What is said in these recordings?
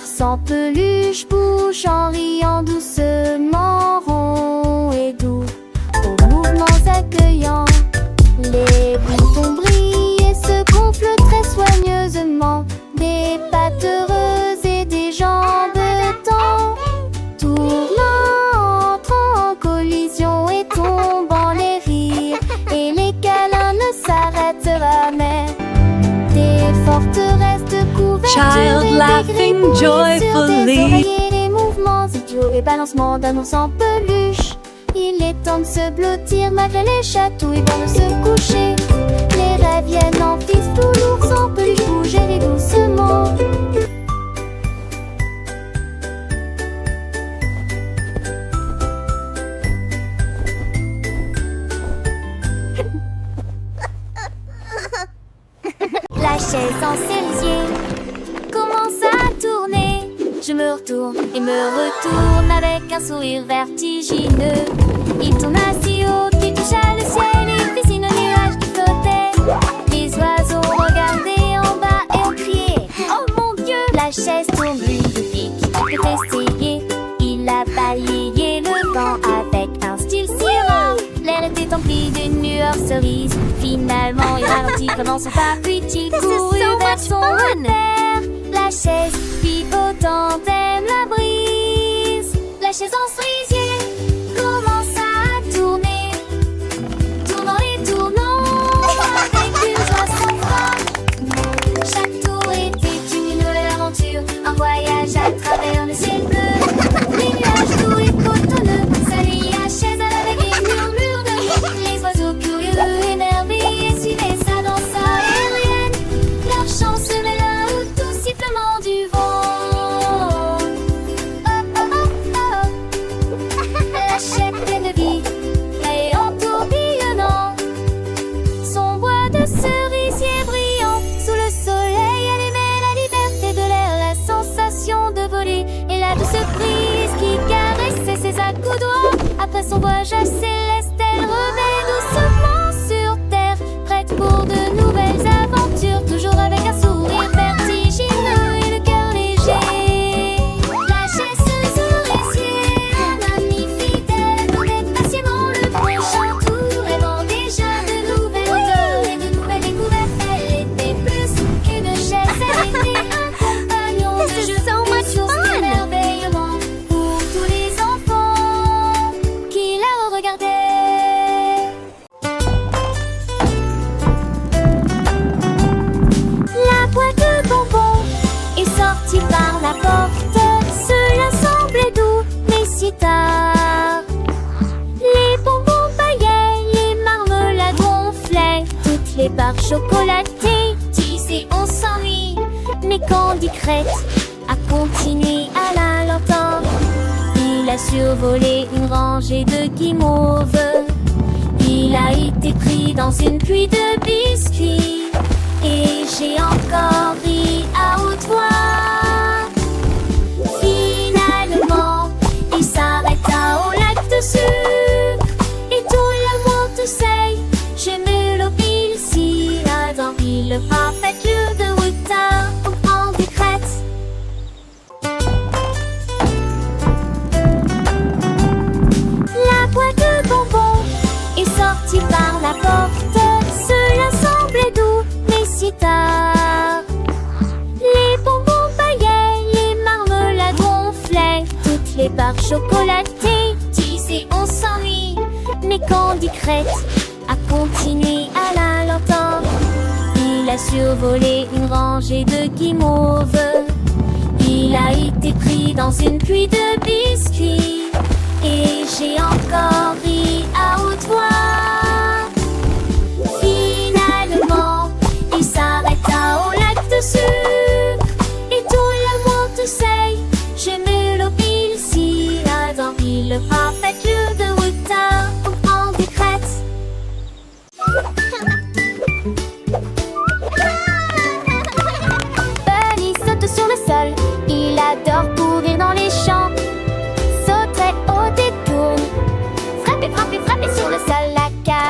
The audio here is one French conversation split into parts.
Sans peluche bouge en riant doucement, rond et doux, aux mouvements accueillants. Les boutons brillent et se gonflent très soigneusement. Des pattes heureuses et des jambes tend, tournant, entrant en collision et tombant les rires. Et les câlins ne s'arrêtent jamais. Des forteresses de couvertures Child et des laughing gribouilles sur des joyfully. oreillers, les mouvements idiots et balancements d'un ours en peluche. Il est temps de se blottir malgré les chatouilles avant de se coucher. Les rêves viennent en fistou, l'ours en peluche bouge et rit doucement. La chaise en cerisier commence à tourner. Je me retourne et me retourne avec un sourire vertigineux. Il tourne assis haut, qui toucha le ciel et dessine un nuage qui flottait. Les oiseaux regardaient en bas et ont crié: oh mon Dieu! La chaise tourne lui depuis qu'il peut essayer. Il a balayé le vent avec un style si rare. L'air était empli d'une lueur cerise. Finalement, il ralentit pendant son pas, puis il courut vers son repère. La chaise pivotant aime la brise. La chaise en cerisier commence à tourner, tournant et tournant avec une joie sans fin. Chaque tour était une nouvelle aventure, un voyage à travers le ciel bleu. Les nuages doux et cotonneux s'allient à la chaise à la vague et murmure de rire. Les oiseaux curieux, émerveillés, suivaient sa danse aérienne. Leur chant se mêla au doux sifflement du vent. Oh, oh, oh, oh. La chaise pleine de vie et en tourbillonnant. Son bois de cerisier brillant sous le soleil allumait la liberté de l'air, la sensation de voler et la douce brise qui caressait ses accoudoirs. Après son voyage céleste, elle revint doucement sur terre, prête pour de nouvelles aventures, toujours avec un sourire vertigineux et le cœur léger. La chaise cerisier, un ami fidèle, attendait patiemment le prochain tour, rêvant déjà de nouvelles odeurs et de nouvelles découvertes. Elle était plus qu'une chaise, elle était un compagnon de jeu, une source d'émerveillement pour tous les enfants qui la regardaient. La boîte de bonbons est sortie par la porte. Cela semblait doux, mais si tard. Les bonbons paillaient, les marmelades gonflaient, toutes les barres chocolatées. Tu sais, on s'ennuie, mais Candy Crête a continué à la lenteur. Il a survolé une rangée de guimauves. Il a été pris dans une pluie de biscuits. Et j'ai encore ri à haute voix. Finalement, il s'arrêta au lac de sucre. Et tout le monde sait, je me l'obile si dans le parfait lieu de retard au grand décrète. La boîte de bonbons est sortie par la porte. Cela semblait doux, mais si tard. Les bonbons paillaient, les marmelades gonflaient, toutes les barres chocolatées. Tu sais, on s'ennuie, mais Candy Crête a continué à la lenteur. Il a survolé une rangée de guimauves. Il a été pris dans une pluie de biscuits. Et j'ai encore ri à haute voix. Finalement, il s'arrêta au lac de sucre. Et tout le monde sait, je me l'obile si dans le parfait lieu de retard au grand décrète. Bunny saute sur le sol, il adore courir dans les champs. Sauterait au détour, frapper, frapper, frapper sur le sol, la cage.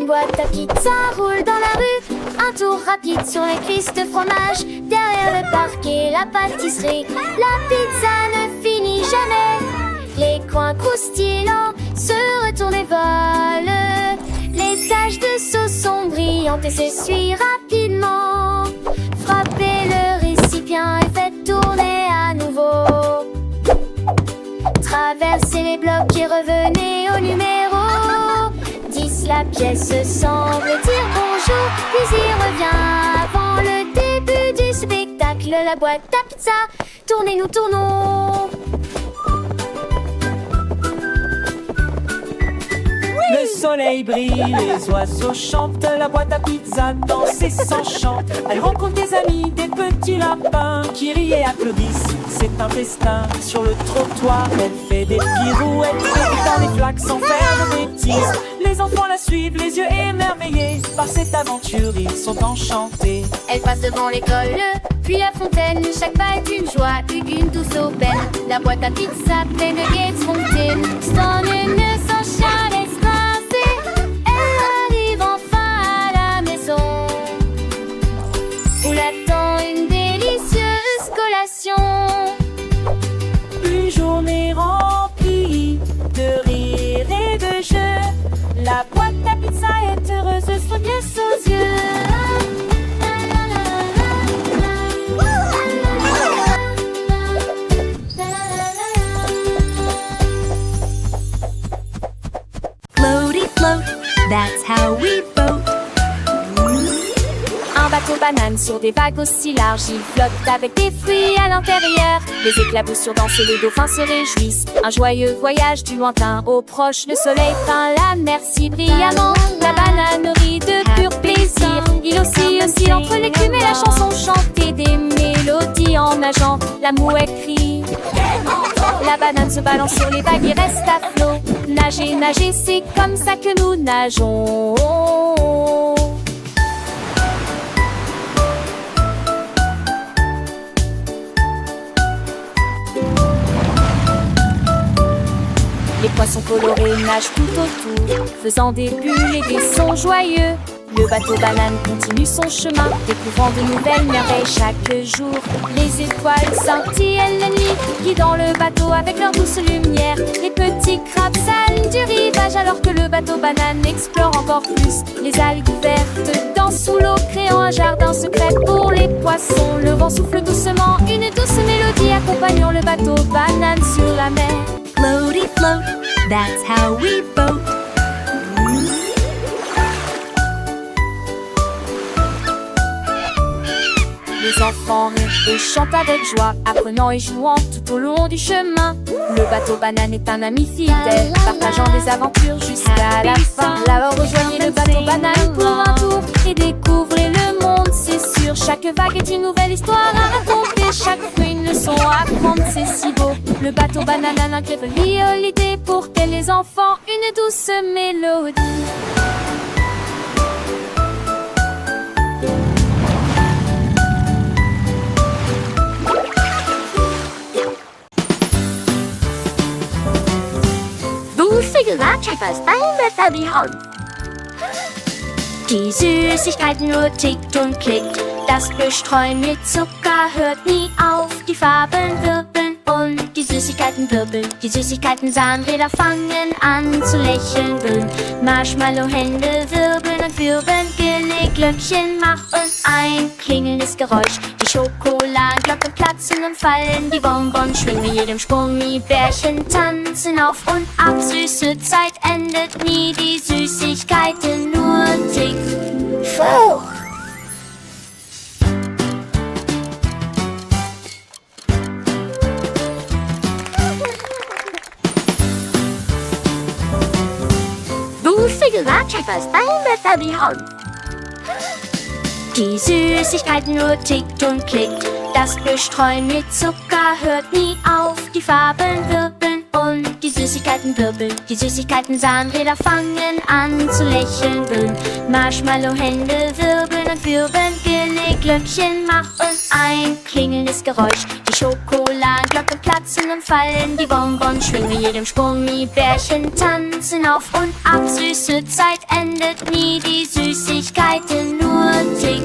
boîte à pizza roule dans la rue. Un tour rapide sur les cuisses de fromage. Derrière le parquet, la pâtisserie. La pizza ne finit jamais. Les coins croustillants se retournent et volent. Les taches de sauce sont brillantes et s'essuient rapidement. Frappez le récipient et faites tourner à nouveau. Traversez les blocs et revenez au numéro 10. La pièce semble dire bonjour, puis y revient avant le début du spectacle. La boîte à pizza, tournez, nous tournons. Le soleil brille, les oiseaux chantent, la boîte à pizza danse et s'enchante. Elle rencontre des amis, des petits lapins qui rient et applaudissent. C'est un festin sur le trottoir. Elle fait des pirouettes dans les flaques sans faire de bêtises. Les enfants la suivent, les yeux émerveillés. Par cette aventure, ils sont enchantés. Elle passe devant l'école, puis la fontaine. Chaque pas est une joie, une douce aubaine. La boîte à pizza pleine de gaieté fontaine. Dans une sunshine extasiée, elle arrive enfin à la maison où l'attend une délicieuse collation. Une journée remplie de rire et de jeux. La boîte à pizza est heureuse, se pièce aux yeux. Floaty float, that's how we vote. Un bateau banane sur des vagues aussi larges. Il flotte avec des fruits à l'intérieur. Les éclaboussures dansent et les dauphins se réjouissent. Un joyeux voyage du lointain au proche. Le soleil peint la mer si brillamment. La banane rit de pur plaisir. Il oscille entre l'écume et la chanson chantée. Des mélodies en nageant. La mouette crie. La banane se balance sur les vagues et reste à flot. Nager, nager, c'est comme ça que nous nageons. Les poissons colorés nagent tout autour, faisant des bulles et des sons joyeux. Le bateau banane continue son chemin, découvrant de nouvelles merveilles chaque jour. Les étoiles scintillent la nuit, guidant le bateau avec leur douce lumière. Les petits crabes salent du rivage alors que le bateau banane explore encore plus. Les algues vertes dansent sous l'eau, créant un jardin secret pour les poissons. Le vent souffle doucement, une douce mélodie accompagnant le bateau banane sur la mer. Floaty float, that's how we vote. Les enfants rient et chantent avec joie, apprenant et jouant tout au long du chemin. Le bateau banane est un ami fidèle, partageant des aventures jusqu'à la fin. Alors rejoignez le bateau banane pour un tour et découvrez le monde, c'est sûr. Chaque vague est une nouvelle histoire à raconter, chaque fruit une leçon à apprendre, c'est si beau. Le bateau banane a l'incroyable l'idée pour les enfants, une douce mélodie. Die Süßigkeitenuhr tickt und klickt, das Bestreuen mit Zucker hört nie auf. Die Farben wirbeln und die Süßigkeiten wirbeln. Die Süßigkeiten Zahnräder fangen an zu lächeln, willen Marshmallow-Hände wirbeln und wirbeln. Glöckchen machen ein klingelndes Geräusch. Die Schokoladenglocken platzen und fallen, die Bonbons schwingen mit jedem Sprung. Die Bärchen tanzen auf und ab, süße Zeit endet nie. Die Süßigkeiten nur ticken hoch. Die Süßigkeitenuhr tickt und klickt, das Bestreuen mit Zucker hört nie auf. Die Farben wirbeln und die Süßigkeiten wirbeln. Die Süßigkeiten Zahnräder fangen an zu lächeln, willen Marshmallow-Hände wirbeln und wirbeln. Glöckchen machen ein klingelndes Geräusch. Die Schokoladenglocke platzen und fallen die Bonbons, schwingen jedem Gummibärchen tanzen auf und ab. Süße Zeit endet nie, die Süßigkeiten nur tick.